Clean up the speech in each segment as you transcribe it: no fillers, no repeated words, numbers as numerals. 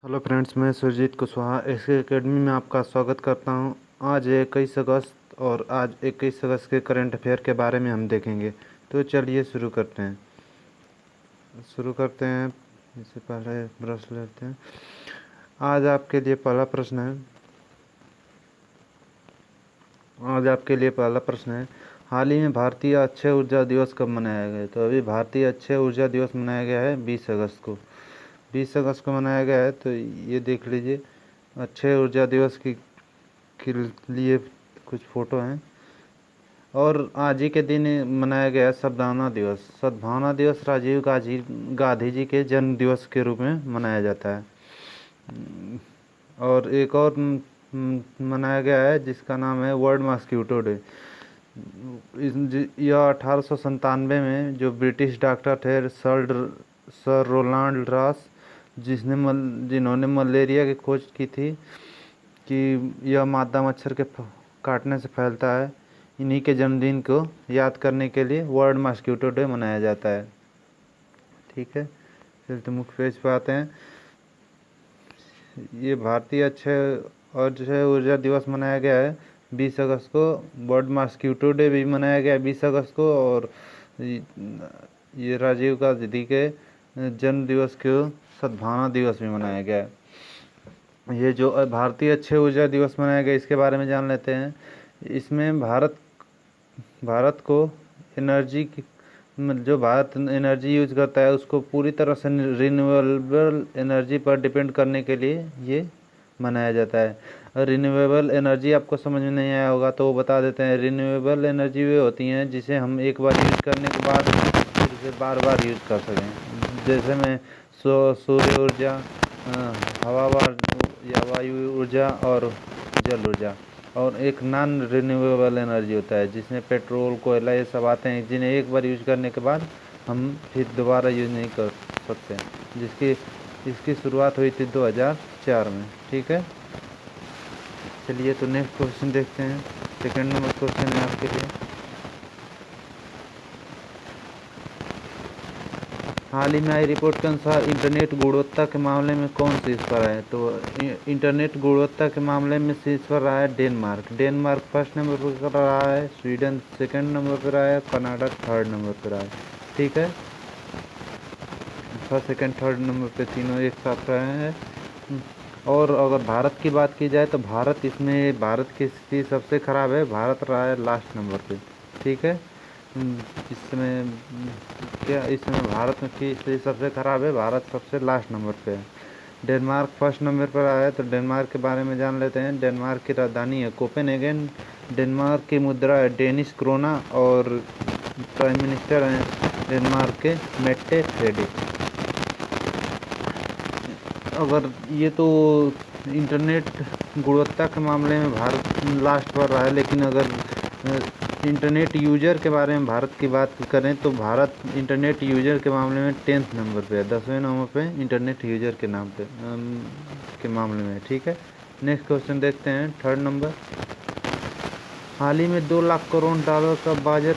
Hello friends, मैं Surjit Kushwaha SK academy में आपका स्वागत करता हूं। आज 21 अगस्त और आज 21 अगस्त के करंट अफेयर के बारे में हम देखेंगे। तो चलिए शुरू करते हैं। इससे पहले ब्रश लेते हैं। आज आपके लिए पहला प्रश्न है हाल ही में भारतीय अक्षय ऊर्जा दिवस कब मनाया गया? तो अभी भारतीय अक्षय ऊर्जा दिवस मनाया गया है 20 अगस्त को। 20 अगस्त को मनाया गया है। तो ये देख लीजिए, अक्षय ऊर्जा दिवस के लिए कुछ फ़ोटो हैं। और आज ही के दिन मनाया गया सद्भावना दिवस राजीव गांधी जी के जन्म दिवस के रूप में मनाया जाता है। और एक और मनाया गया है जिसका नाम है वर्ल्ड मॉस्किटो डे। यह 1897 में जो ब्रिटिश डॉक्टर थे सर रोनाल्ड रॉस, जिन्होंने मलेरिया की खोज की थी कि यह मादा मच्छर के काटने से फैलता है, इन्हीं के जन्मदिन को याद करने के लिए वर्ल्ड मॉस्किटो डे मनाया जाता है। ठीक है, चलिए तो मुख्य पेज पर आते हैं। ये भारतीय अक्षय ऊर्जा दिवस मनाया गया है 20 अगस्त को। वर्ल्ड मॉस्किटो डे भी मनाया गया है 20 अगस्त को। और ये राजीव गांधी के जन्म दिवस को सद्भावना दिवस भी मनाया गया है। ये जो भारतीय अक्षय ऊर्जा दिवस मनाया गया, इसके बारे में जान लेते हैं। इसमें भारत को जो भारत एनर्जी यूज करता है उसको पूरी तरह से रिन्यूएबल एनर्जी पर डिपेंड करने के लिए ये मनाया जाता है। रिन्यूएबल एनर्जी आपको समझ में नहीं आया होगा तो वो बता देते हैं। रिन्यूएबल एनर्जी वे होती हैं जिसे हम एक बार यूज करने के बाद फिर से बार बार यूज कर सकें। जैसे में सूर्य ऊर्जा, हवा या वायु ऊर्जा और जल ऊर्जा। और एक नॉन रिन्यूएबल एनर्जी होता है जिसमें पेट्रोल, कोयला ये सब आते हैं, जिन्हें एक बार यूज करने के बाद हम फिर दोबारा यूज नहीं कर सकते। इसकी शुरुआत हुई थी 2004 में। ठीक है, चलिए तो नेक्स्ट क्वेश्चन देखते हैं। सेकंड नंबर क्वेश्चन है आपके लिए। हाल ही में आई रिपोर्ट के अनुसार इंटरनेट गुणवत्ता के मामले में कौन शीर्ष पर है? तो इंटरनेट गुणवत्ता के मामले में शीर्ष पर रहा है डेनमार्क फर्स्ट नंबर पर रहा है, स्वीडन सेकंड नंबर पर रहा है, कनाडा थर्ड नंबर पर रहा है। ठीक है, फर्स्ट सेकंड थर्ड नंबर पे तीनों एक साथ रहे हैं। और अगर भारत की बात की जाए तो भारत की स्थिति सबसे ख़राब है। भारत रहा है लास्ट नंबर पे। ठीक है, इसमें भारत की स्थिति सबसे ख़राब है। भारत सबसे लास्ट नंबर पे है। डेनमार्क फर्स्ट नंबर पर आया है। तो डेनमार्क के बारे में जान लेते हैं। डेनमार्क की राजधानी है कोपेनहेगन। डेनमार्क की मुद्रा है डेनिश क्रोना। और प्राइम मिनिस्टर हैं डेनमार्क के मेट्टे फ्रेडेरिक। अगर ये तो इंटरनेट गुणवत्ता के मामले में भारत लास्ट पर रहा है, लेकिन अगर इंटरनेट यूजर के बारे में भारत की बात करें तो भारत इंटरनेट यूजर के मामले में 10th नंबर पे है, 10वें नंबर पे इंटरनेट यूजर के नाम पे के मामले में। ठीक है, नेक्स्ट क्वेश्चन देखते हैं। थर्ड नंबर, हाल ही में 2 लाख करोड़ डॉलर का बाजार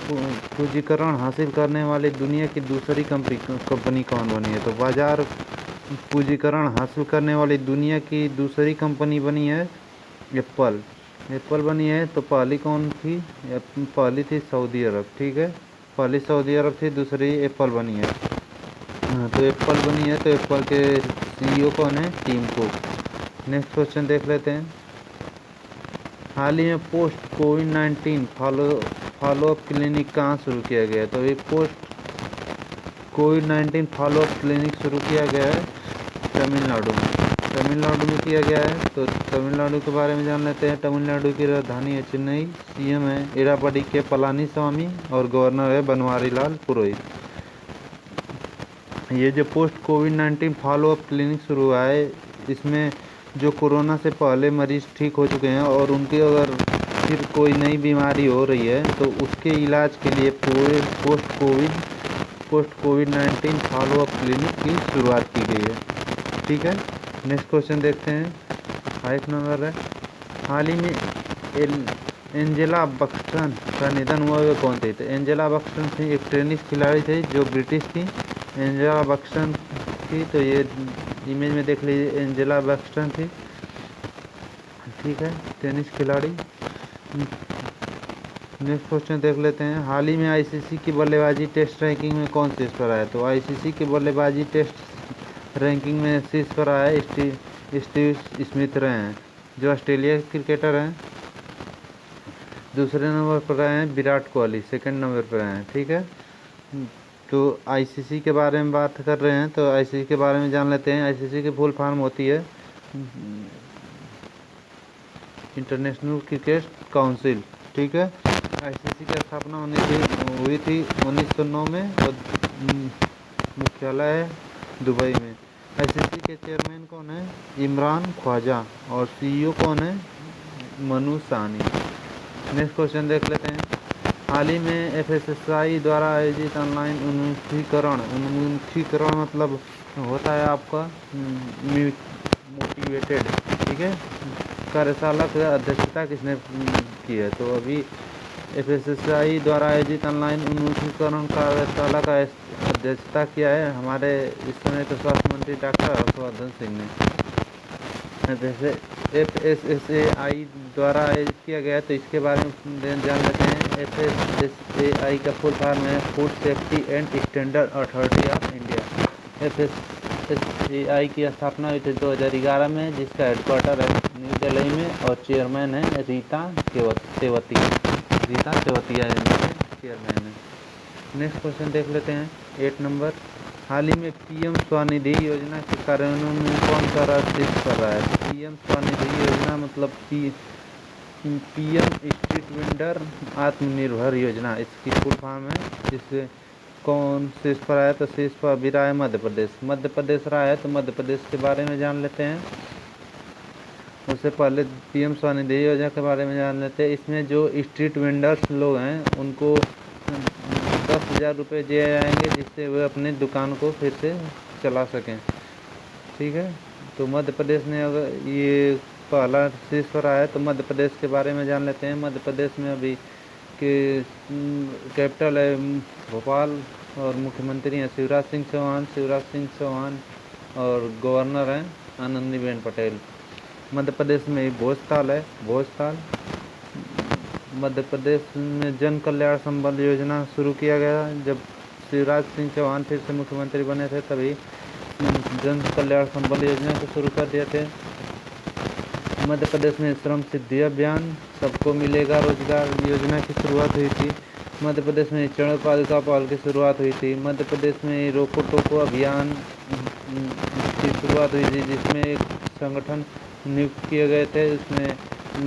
पूंजीकरण हासिल करने वाली दुनिया की दूसरी कंपनी कौन बनी है? तो बाजार पूंजीकरण हासिल करने वाली दुनिया की दूसरी कंपनी बनी है एप्पल बनी है। तो पहली कौन थी? पहली थी सऊदी अरब। ठीक है, पहली सऊदी अरब थी, दूसरी एप्पल बनी है। तो एप्पल बनी है। तो एप्पल के सीईओ कौन है? Tim cook. नेक्स्ट क्वेश्चन देख लेते हैं। हाल ही में पोस्ट कोविड-19 फॉलोअप क्लिनिक कहाँ शुरू किया गया है? तो ये पोस्ट कोविड-19 फॉलोअप क्लिनिक शुरू किया गया है तमिलनाडु में किया गया है। तो तमिलनाडु के बारे में जान लेते हैं। तमिलनाडु की राजधानी है चेन्नई। सीएम है एड़ापडी के पलानीस्वामी और गवर्नर है बनवारीलाल पुरोहित। ये जो पोस्ट कोविड-19 फॉलोअप क्लिनिक शुरू हुआ है, इसमें जो कोरोना से पहले मरीज ठीक हो चुके हैं और उनकी अगर फिर कोई नई बीमारी हो रही है तो उसके इलाज के लिए पूरे पोस्ट कोविड-19 फॉलोअप क्लिनिक की शुरुआत की गई है। ठीक है, नेक्स्ट क्वेश्चन देखते हैं। 5 नंबर है, हाल ही में एंजेला बक्सटन का निधन हुआ, वे कौन थे? तो एंजेला बक्सटन थी, एक टेनिस खिलाड़ी थी जो ब्रिटिश थी। एंजेला बक्सटन थी। तो ये इमेज में देख लीजिए, एंजेला बैक्स्टन थी, ठीक है, टेनिस खिलाड़ी। नेक्स्ट क्वेश्चन देख लेते हैं, हाल ही में आईसीसी की बल्लेबाजी टेस्ट रैंकिंग में कौन शीर्ष पर आया? तो आईसीसी की बल्लेबाजी टेस्ट रैंकिंग में शीर्ष पर आया स्टीव स्मिथ रहे हैं, जो ऑस्ट्रेलिया के क्रिकेटर हैं। दूसरे नंबर पर आए हैं विराट कोहली, सेकंड नंबर पर आए हैं, ठीक है। तो आईसीसी के बारे में बात कर रहे हैं, तो आईसीसी के बारे में जान लेते हैं। आईसीसी की फुल फॉर्म होती है इंटरनेशनल क्रिकेट काउंसिल, ठीक है। आईसीसी की स्थापना हुई थी 1909 में और मुख्यालय है दुबई में। आईसीसी के चेयरमैन कौन है? इमरान ख्वाजा। और सीईओ कौन है? मनु सानी। नेक्स्ट क्वेश्चन देख लेते हैं, हाल ही में एफएसएसआई द्वारा आयोजित ऑनलाइन उन्मुखीकरण मतलब होता है आपका मोटिवेटेड, ठीक है, कार्यशाला की अध्यक्षता किसने की है? तो अभी एफएसएसआई द्वारा आयोजित ऑनलाइन उन्मुखीकरण कार्यशाला का अध्यक्षता किया है हमारे इस समय तो स्वास्थ्य मंत्री डॉक्टर हर्षवर्धन सिंह ने। जैसे एफएसएसआई द्वारा आयोजित किया गया, तो इसके बारे में जान लेते हैं। एफएसएसआई का फुल फॉर्म है food safety and standard authority of India. FSSI की स्थापना हुई थी 2011 में, जिसका हेडक्वार्टर है न्यू दिल्ली में और चेयरमैन है रीता सेवतिया चेयरमैन है। नेक्स्ट क्वेश्चन देख लेते हैं 8 नंबर, हाल ही में पीएम स्वनिधि योजना के कार्यान्वयन में कौन सा राज्य शीर्ष कर रहा है? पीएम स्वनिधि योजना मतलब पीएम स्ट्रीट वेंडर आत्मनिर्भर योजना, इसकी फुल फॉर्म है। इससे कौन शीर्ष पर आया? तो शीर्ष पर अभी रहा है मध्य प्रदेश रहा है। तो मध्य प्रदेश के बारे में जान लेते हैं। उससे पहले पीएम स्वनिधि योजना के बारे में जान लेते हैं। इसमें जो स्ट्रीट वेंडर्स लोग हैं उनको 10,000 रुपये दिए जाएंगे, जिससे वे अपनी दुकान को फिर से चला सकें, ठीक है। तो मध्य प्रदेश ने अगर ये पहला शीर्ष पर आया है, तो मध्य प्रदेश के बारे में जान लेते हैं। मध्य प्रदेश में अभी के कैपिटल है भोपाल और मुख्यमंत्री हैं शिवराज सिंह चौहान और गवर्नर हैं आनंदीबेन पटेल। मध्य प्रदेश में भोजताल है, मध्य प्रदेश में जन कल्याण संबल योजना शुरू किया गया। जब शिवराज सिंह चौहान फिर से मुख्यमंत्री बने थे, तभी जन कल्याण संबल योजना को शुरू कर दिए थे। मध्य प्रदेश में श्रम सिद्धि अभियान, सबको मिलेगा रोजगार योजना की शुरुआत हुई थी। मध्य प्रदेश में चरण पादुका पहल की शुरुआत हुई थी। मध्य प्रदेश में रोको टोको अभियान की शुरुआत हुई थी, जिसमें एक संगठन नियुक्त किए गए थे। उसमें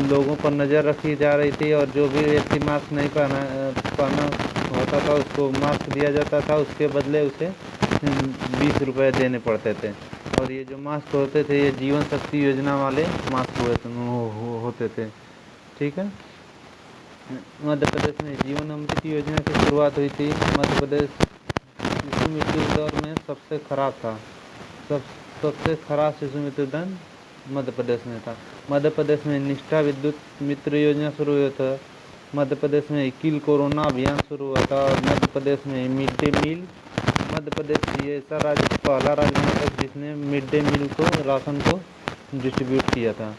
लोगों पर नज़र रखी जा रही थी और जो भी व्यक्ति मास्क नहीं पहना होता था उसको मास्क दिया जाता था, उसके बदले उसे 20 रुपये देने पड़ते थे। और ये जो मास्क होते थे ये जीवन शक्ति योजना वाले मास्क होते थे, ठीक है। मध्य प्रदेश में जीवन अमृत योजना की शुरुआत हुई थी। मध्य प्रदेश शिशु मृत्यु दर में सबसे खराब था, सबसे खराब शिशु मृत्यु दर मध्य प्रदेश में था। मध्य प्रदेश में निष्ठा विद्युत मित्र योजना शुरू हुआ था। मध्य प्रदेश में किल कोरोना अभियान शुरू हुआ था। और मध्य प्रदेश में mid day meal, Madhya Pradesh ये ऐसा राज्य पहला राज्य बना था जिसने मिड डे मील को राशन को डिस्ट्रीब्यूट किया था।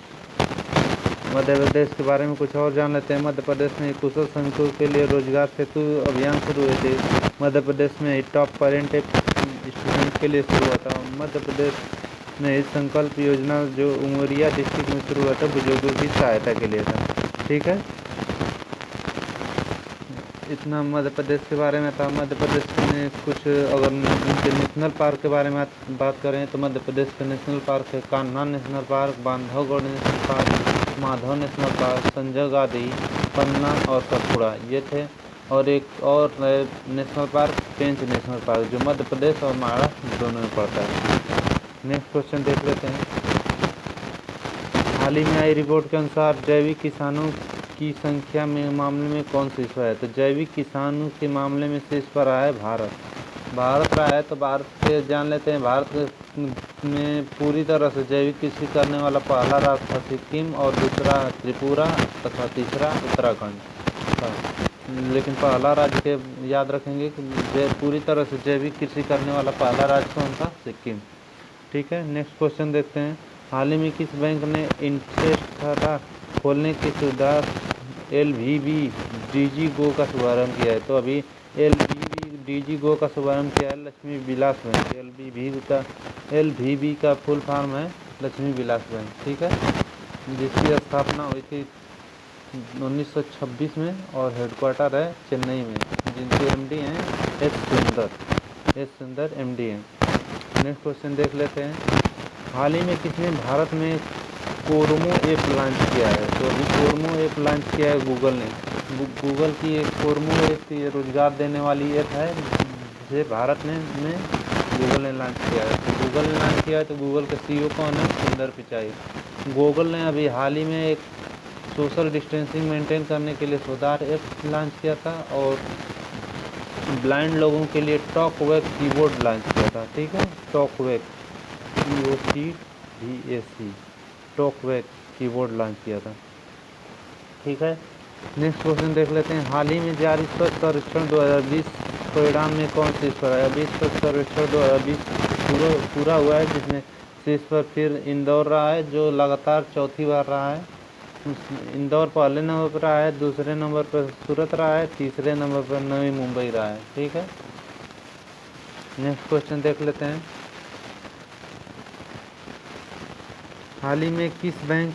मध्य प्रदेश के बारे में कुछ और जान लेते हैं। मध्य प्रदेश में कुशल श्रमिकों के लिए रोजगार सेतु अभियान शुरू हुए थे। मध्य प्रदेश में टॉप पेरेंट स्टूडेंट के लिए शुरू हुआ था। मध्य प्रदेश में इस संकल्प योजना जो उमरिया डिस्ट्रिक्ट में शुरू हुआ था बुजुर्गों की सहायता के लिए था, ठीक है। इतना मध्य प्रदेश के बारे में था। मध्य प्रदेश में कुछ अगर उनके नेशनल पार्क के बारे में बात करें तो मध्य प्रदेश के नेशनल पार्क है Kanha national park, Bandhavgarh national park, Madhav national park, Sanjay Gandhi, Panna और सतपुड़ा ये थे। और एक और national park Pench national park जो मध्य प्रदेश और महाराष्ट्र दोनों में पड़ता है। नेक्स्ट क्वेश्चन देख लेते हैं। हाल ही में आई रिपोर्ट के अनुसार जैविक किसानों की संख्या में मामले में कौन शीर्ष पर है? तो जैविक किसानों के मामले में शीर्ष पर रहा है भारत रहा है। तो भारत से जान लेते हैं। भारत में पूरी तरह से जैविक कृषि करने वाला पहला राज्य था सिक्किम और दूसरा त्रिपुरा तथा तीसरा उत्तराखंड। लेकिन पहला राज्य के याद रखेंगे कि पूरी तरह से जैविक कृषि करने वाला पहला राज्य कौन था? सिक्किम। ठीक है, नेक्स्ट क्वेश्चन देखते हैं। हाल ही में किस बैंक ने इंटरेस्ट खाता खोलने की सुविधा LVB डीजी गो का शुभारंभ किया है? तो अभी LVB डीजी गो का शुभारंभ किया है लक्ष्मी विलास बैंक। LVB का फुल फॉर्म है लक्ष्मी विलास बैंक, ठीक है, जिसकी स्थापना हुई थी 1926 में और हेडक्वार्टर है चेन्नई में, जिनके MD हैं एस सुंदर MD हैं। नेक्स्ट क्वेश्चन देख लेते हैं। हाल ही में किसने भारत में कोरमो ऐप लॉन्च किया है? तो अभी कोरमो ऐप लॉन्च किया है गूगल ने। गूगल की एक कोरमो ऐप ये रोजगार देने वाली ऐप है, जिसे भारत में गूगल ने लॉन्च किया है। तो गूगल ने लॉन्च किया है तो गूगल के CEO कौन है? सुंदर पिचाई। गूगल ने अभी हाल ही में एक सोशल डिस्टेंसिंग मेंटेन करने के लिए सुधार ऐप लॉन्च किया था और ब्लाइंड लोगों के लिए टॉकवैक कीबोर्ड लॉन्च किया था, ठीक है, टॉकवैक TOCVAC टॉकवैक कीबोर्ड लॉन्च किया था, ठीक है। नेक्स्ट क्वेश्चन देख लेते हैं। हाल ही में जारी स्वच्छ सर्वेक्षण 2020 परिणाम में कौन शीर्ष पर आया? अभी स्वच्छ सर्वेक्षण 2020 पूरा हुआ है, जिसमें शीर्ष पर फिर इंदौर रहा है, जो लगातार चौथी बार रहा है। इंदौर पहले नंबर पर रहा है, दूसरे नंबर पर सूरत रहा है, तीसरे नंबर पर नवी मुंबई रहा है, ठीक है। नेक्स्ट क्वेश्चन देख लेते हैं। हाल ही में किस बैंक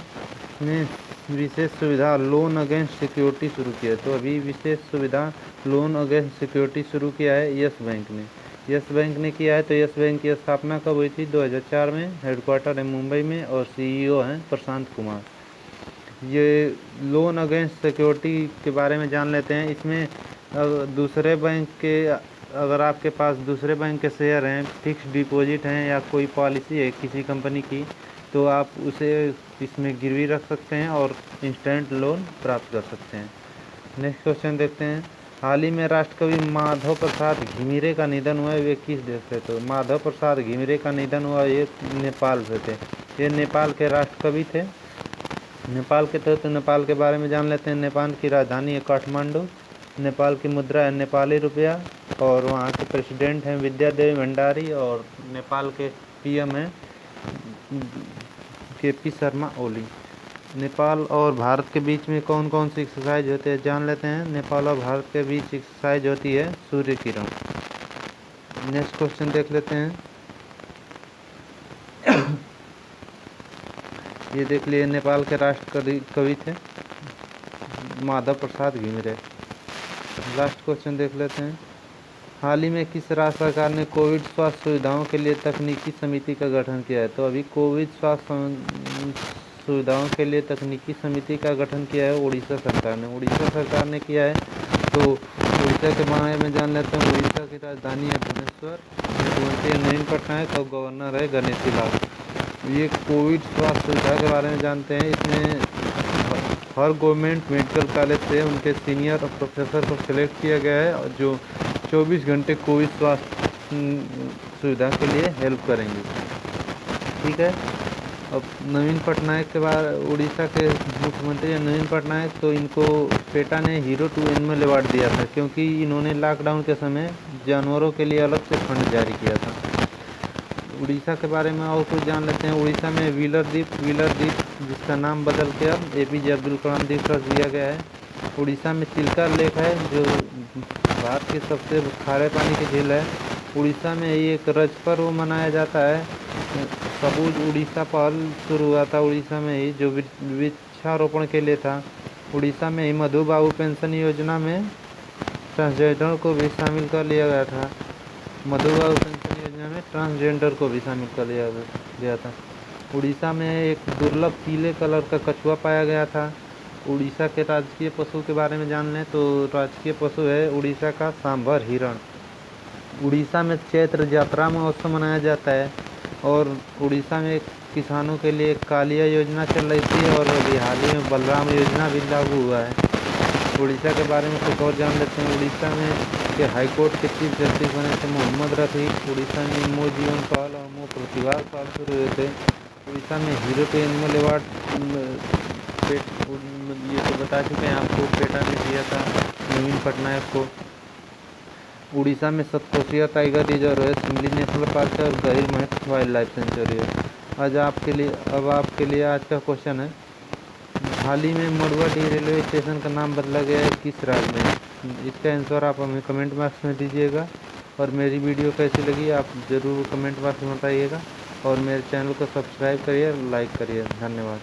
ने विशेष सुविधा लोन अगेंस्ट सिक्योरिटी शुरू किया है? तो अभी विशेष सुविधा लोन अगेंस्ट सिक्योरिटी शुरू किया है यस बैंक ने। यस बैंक ने किया है। तो यस बैंक की स्थापना कब हुई थी? 2004 में, हेडक्वार्टर है मुंबई में और CEO हैं प्रशांत कुमार। ये लोन अगेंस्ट सिक्योरिटी के बारे में जान लेते हैं। इसमें दूसरे बैंक के, अगर आपके पास दूसरे बैंक के शेयर हैं, फिक्स डिपॉजिट हैं या कोई पॉलिसी है किसी कंपनी की, तो आप उसे इसमें गिरवी रख सकते हैं और इंस्टेंट लोन प्राप्त कर सकते हैं। नेक्स्ट क्वेश्चन देखते हैं। हाल ही में राष्ट्रकवि माधव प्रसाद घिमिरे का निधन हुआ है, वे किस देश से? तो माधव प्रसाद घिमिरे का निधन हुआ, ये नेपाल से थे। ये नेपाल के राष्ट्रकवि थे। नेपाल के थे तो नेपाल के बारे में जान लेते हैं। नेपाल की राजधानी है काठमांडू। नेपाल की मुद्रा है नेपाली रुपया और वहाँ के प्रेसिडेंट हैं विद्यादेवी भंडारी और नेपाल के PM हैं KP शर्मा ओली। नेपाल और भारत के बीच में कौन कौन सी एक्सरसाइज होती है जान लेते हैं। नेपाल और भारत के बीच एक्सरसाइज होती है सूर्य किरण। नेक्स्ट क्वेश्चन देख लेते हैं। ये देख लिए, नेपाल के राष्ट्र कवि थे माधव प्रसाद घिमिरे। लास्ट क्वेश्चन देख लेते हैं। हाल ही में किस राज्य सरकार ने कोविड स्वास्थ्य सुविधाओं के लिए तकनीकी समिति का गठन किया है? तो अभी कोविड स्वास्थ्य सुविधाओं के लिए तकनीकी समिति का गठन किया है उड़ीसा सरकार ने। उड़ीसा सरकार ने किया है। तो उड़ीसा के बारे में जान लेते हैं। उड़ीसा की राजधानी है भुवनेश्वर, मुख्यमंत्री है नवीन पटनायक और गवर्नर है गणेशी लाल। ये कोविड स्वास्थ्य सुविधा के बारे में जानते हैं। इसमें हर गवर्नमेंट मेडिकल कॉलेज से उनके सीनियर और प्रोफेसर को सिलेक्ट किया गया है, जो 24 घंटे कोविड स्वास्थ्य सुविधा के लिए हेल्प करेंगे, ठीक है। अब नवीन पटनायक के बाद, उड़ीसा के मुख्यमंत्री हैं नवीन पटनायक, तो इनको पेटा ने हीरो टू एनिमल अवार्ड दिया था, क्योंकि इन्होंने लॉकडाउन के समय जानवरों के लिए अलग से फंड जारी किया था। उड़ीसा के बारे में और कुछ जान लेते हैं। उड़ीसा में व्हीलर द्वीप जिसका नाम बदल के अब APJ अब्दुल कलाम द्वीप रख दिया गया है। उड़ीसा में चिल्का लेक है, जो भारत की सबसे खारे पानी की झील है। उड़ीसा में एक रज पर्व मनाया जाता है। सबूज उड़ीसा पहल शुरू हुआ था उड़ीसा में ही, जो वृक्षारोपण के लिए था। उड़ीसा में ही मधु बाबू पेंशन योजना में ट्रांसजेंडर को भी शामिल कर लिया गया था। मधु बाबू पेंशन योजना में ट्रांसजेंडर को भी शामिल कर लिया गया था। उड़ीसा में एक दुर्लभ पीले कलर का कछुआ पाया गया था। उड़ीसा के राजकीय पशु के बारे में जान लें तो राजकीय पशु है उड़ीसा का सांभर हिरण। उड़ीसा में चैत्र यात्रा महोत्सव मनाया जाता है और उड़ीसा में किसानों के लिए कालिया योजना चल रही थी और अभी हाल ही में बलराम योजना भी लागू हुआ है। उड़ीसा के बारे में कुछ और जान लेते हैं। उड़ीसा में के हाईकोर्ट के चीफ जस्टिस बने थे मोहम्मद रफ़ी। उड़ीसा में मो जीवन पाल और मो प्रतिभाग पाल शुरू हुए थे। उड़ीसा में हीरो टू एनिमल अवार्ड ये तो बता चुके हैं आपको, पेटा ने दिया था नवीन पटनायक को। उड़ीसा में सतकोशिया टाइगर रिजर्व है, सिमली नेशनल पार्क है और गहीर महक वाइल्ड लाइफ सेंचुरी है। आपके लिए आज का क्वेश्चन है, हाल ही में मड़ुआडीह रेलवे स्टेशन का नाम बदला गया है किस राज्य में? इसका आंसर आप हमें कमेंट बॉक्स में दीजिएगा। और मेरी वीडियो कैसी लगी आप ज़रूर कमेंट बॉक्स में बताइएगा, और मेरे चैनल को सब्सक्राइब करिए, लाइक करिए। धन्यवाद।